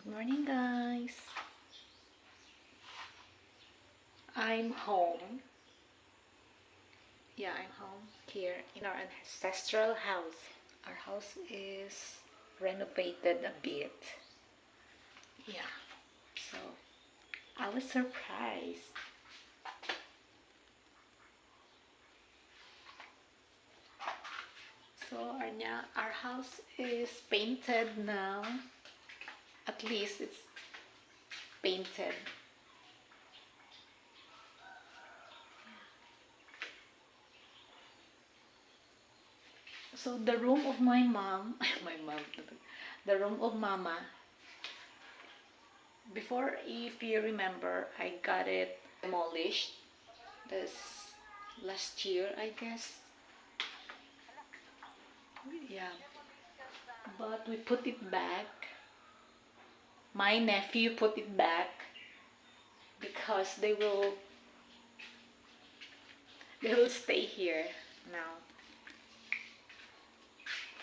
Morning, guys. I'm home. Yeah, I'm home here in our ancestral house. Our house is renovated a bit. Yeah, so I was surprised. So our house is painted now. At least it's painted. So the room of my mom, the room of mama, before, if you remember, I got it demolished this last year, I guess. Yeah, but we put it back. My nephew put it back because they will stay here now.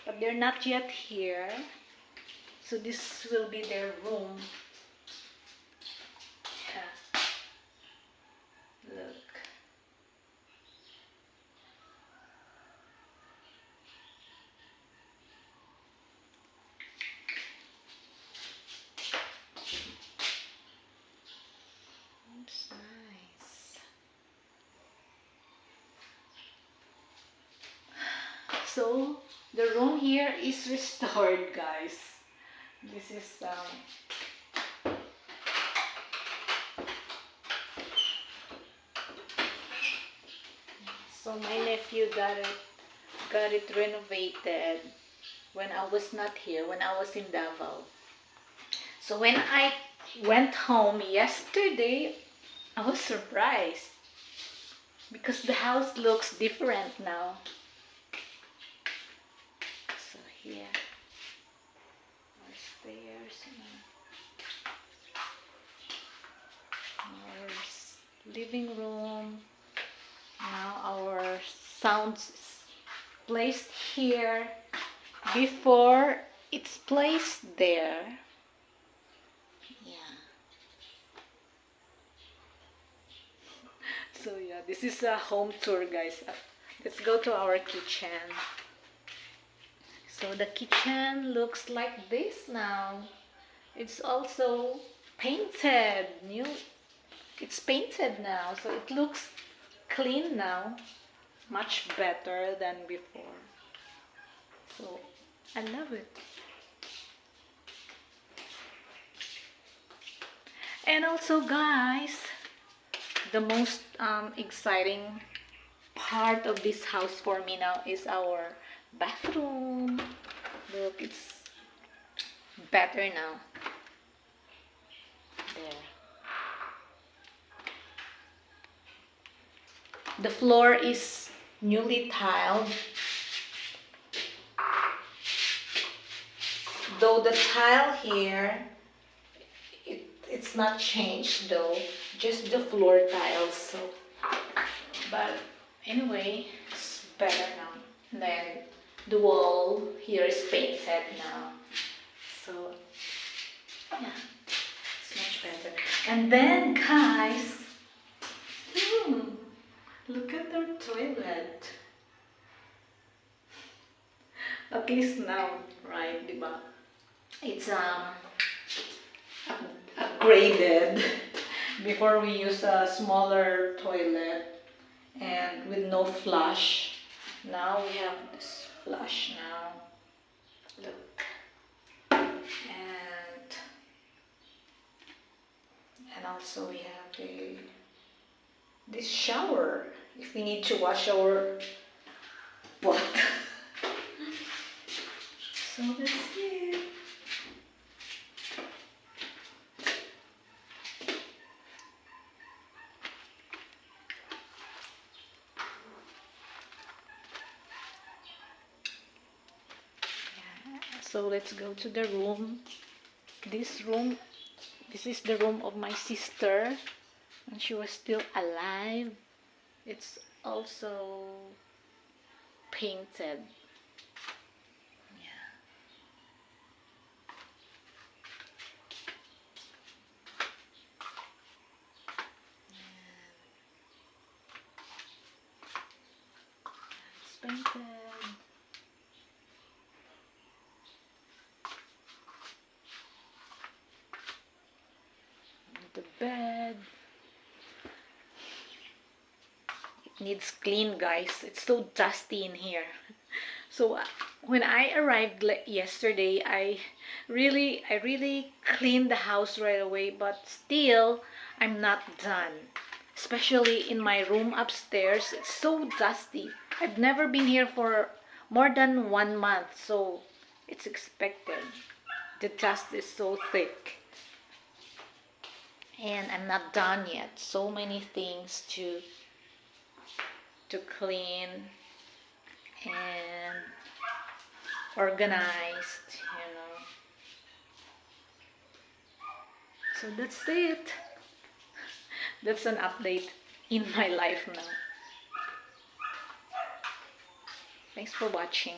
But they're not yet here. So this will be their room. Yeah. Look. It's nice. So the room here is restored, guys. This is so my nephew got it renovated when I was not here, when I was in Davao. So when I went home yesterday, I was surprised because the house looks different now. So here, our stairs, our living room. Now our sounds is placed here. Before, it's placed there. Yeah. So yeah, this is a home tour, guys. Let's go to our kitchen. So the kitchen looks like this now. It's also painted. It's painted now, so it looks clean now. Much better than before. So I love it. And also, guys, the most exciting part of this house for me now is our bathroom. Look, it's better now. There. The floor is newly tiled. Though the tile here, it's not changed though, just the floor tiles. So, but anyway, it's better now. And then the wall here is painted now. So yeah, it's much better. And then, guys, look at their toilet. At least now, right, diba? It's upgraded. Before we use a smaller toilet and with no flush. Now we have this flush now. Look. And also we have this shower if we need to wash our pot. So that's it. So let's go to the room. This is the room of my sister when she was still alive. It's also painted. Yeah. needs clean, guys. It's so dusty in here. So when I arrived yesterday, I really cleaned the house right away, but still I'm not done. Especially in my room upstairs, it's so dusty. I've never been here for more than 1 month, so it's expected. The dust is so thick. And I'm not done yet. So many things to clean and organized, you know. So that's it. That's an update in my life now. Thanks for watching.